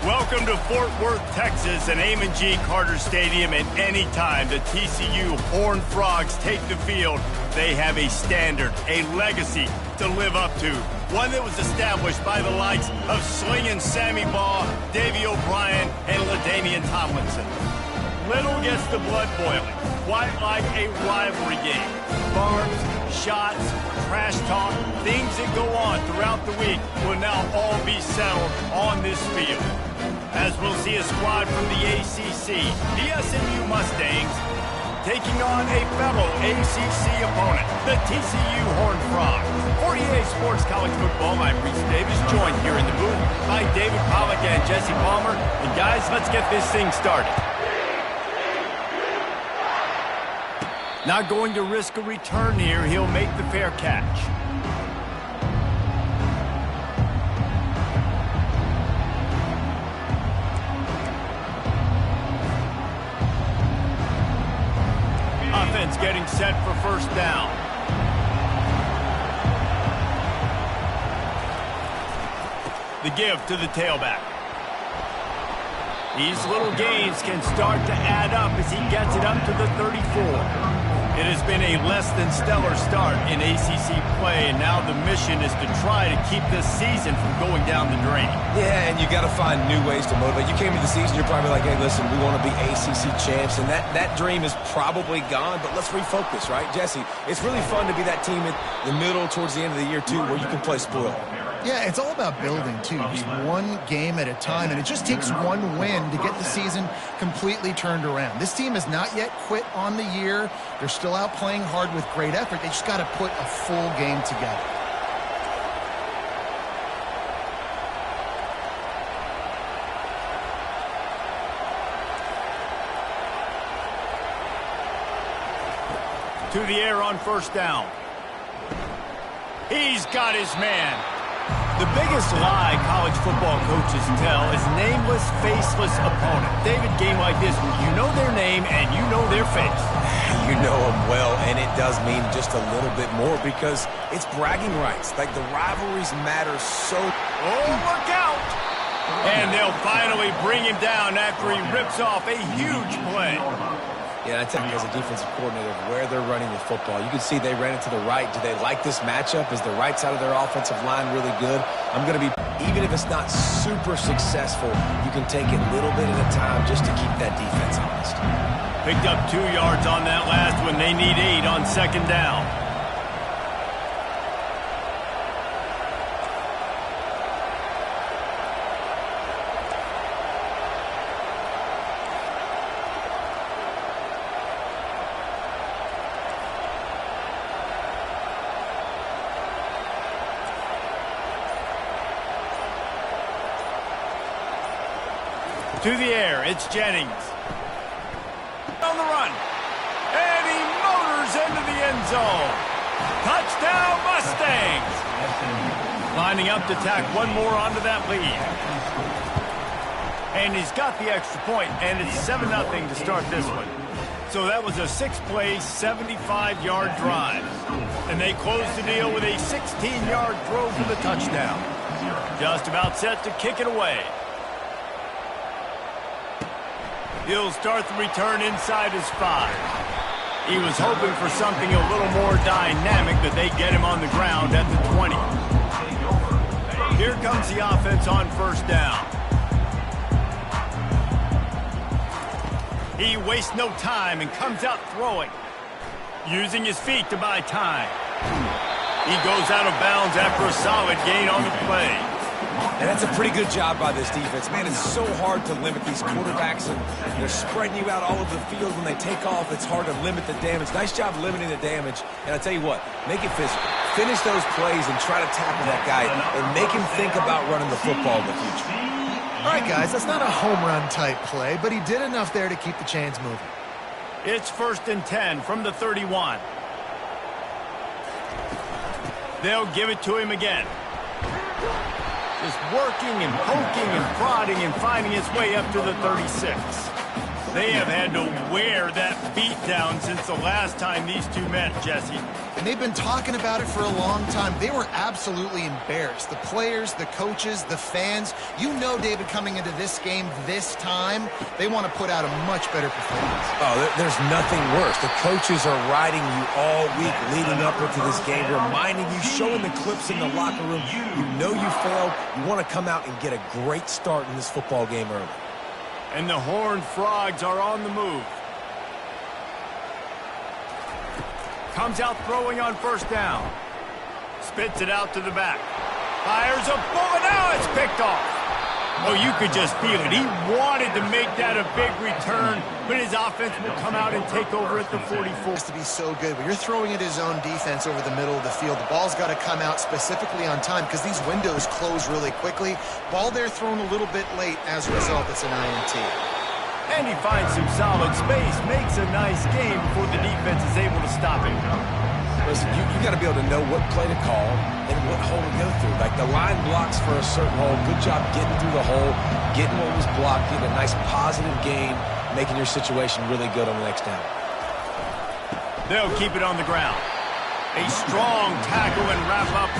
Welcome to Fort Worth, Texas, and Amon G. Carter Stadium. And anytime the TCU Horned Frogs take the field, they have a standard, a legacy to live up to. One that was established by the likes of Slingin' Sammy Baugh, Davey O'Brien, and LaDainian Tomlinson. Little gets the blood boiling, quite like a rivalry game. Barbs, shots, trash talk, things that go on throughout the week will now all be settled on this field. As we'll see a squad from the ACC, the SMU Mustangs, taking on a fellow ACC opponent, the TCU Horned Frogs. For EA Sports College Football, I'm Reese Davis, joined here in the booth by David Pollack and Jesse Palmer. And guys, let's get this thing started. Not going to risk a return here. He'll make the fair catch. Offense getting set for first down. The give to the tailback. These little gains can start to add up as he gets it up to the 34. It has been a less than stellar start in ACC play, and now the mission is to try to keep this season from going down the drain. Yeah, and you got to find new ways to motivate. You came into the season, you're probably like, hey, listen, we want to be ACC champs, and that dream is probably gone, but let's refocus, right? Jesse, it's really fun to be that team in the middle towards the end of the year, too, where you can play spoil. Yeah, it's all about building, too. Just one game at a time, and it just takes one win to get the season completely turned around. This team has not yet quit on the year. They're still out playing hard with great effort. They just got to put a full game together. To the air on first down. He's got his man. The biggest lie college football coaches tell is nameless, faceless opponent. David, game like this, you know their name and you know their face. You know them well, and it does mean just a little bit more because it's bragging rights. Like, the rivalries matter so... Oh, look out! And they'll finally bring him down after he rips off a huge play. Yeah, I tell you, as a defensive coordinator, where they're running the football. You can see they ran it to the right. Do they like this matchup? Is the right side of their offensive line really good? I'm going to be, even if it's not super successful, you can take it little bit at a time just to keep that defense honest. Picked up 2 yards on that last one. They need 8 on second down. To the air, it's Jennings. On the run. And he motors into the end zone. Touchdown, Mustangs. Lining up to tack one more onto that lead. And he's got the extra point, and it's 7-0 to start this one. So that was a 6-play, 75-yard drive. And they closed the deal with a 16-yard throw for the touchdown. Just about set to kick it away. He'll start the return inside his 5. He was hoping for something a little more dynamic, but they get him on the ground at the 20. Here comes the offense on first down. He wastes no time and comes out throwing, using his feet to buy time. He goes out of bounds after a solid gain on the play. And that's a pretty good job by this defense. Man, it's so hard to limit these quarterbacks, and they're spreading you out all over the field. When they take off, it's hard to limit the damage. Nice job limiting the damage. And I tell you what, make it physical. Finish those plays and try to tackle that guy and make him think about running the football in the future. All right, guys, that's not a home run type play, but he did enough there to keep the chains moving. It's 1st and 10 from the 31. They'll give it to him again. Just working and poking and prodding and finding his way up to the 36. They have had to wear that beat down since the last time these two met, Jesse. And they've been talking about it for a long time. They were absolutely embarrassed. The players, the coaches, the fans. You know, David, coming into this game this time, they want to put out a much better performance. Oh, there's nothing worse. The coaches are riding you all week leading up into this game, reminding you, showing the clips in the locker room. You know you failed. You want to come out and get a great start in this football game early. And the Horned Frogs are on the move. Comes out throwing on first down. Spits it out to the back. Fires a bullet. Now it's picked off. Oh, you could just feel it. He wanted to make that a big return, but his offense will come out and take over at the 44. Has to be so good. When you're throwing at his own defense over the middle of the field, the ball's got to come out specifically on time because these windows close really quickly. Ball there thrown a little bit late. As a result, it's an INT. And he finds some solid space, makes a nice game before the defense is able to stop him. Listen, you got to be able to know what play to call and what hole to go through. Like the line blocks for a certain hole. Good job getting through the hole, getting what was blocked, getting a nice positive gain, making your situation really good on the next down. They'll keep it on the ground. A strong tackle and wrap up.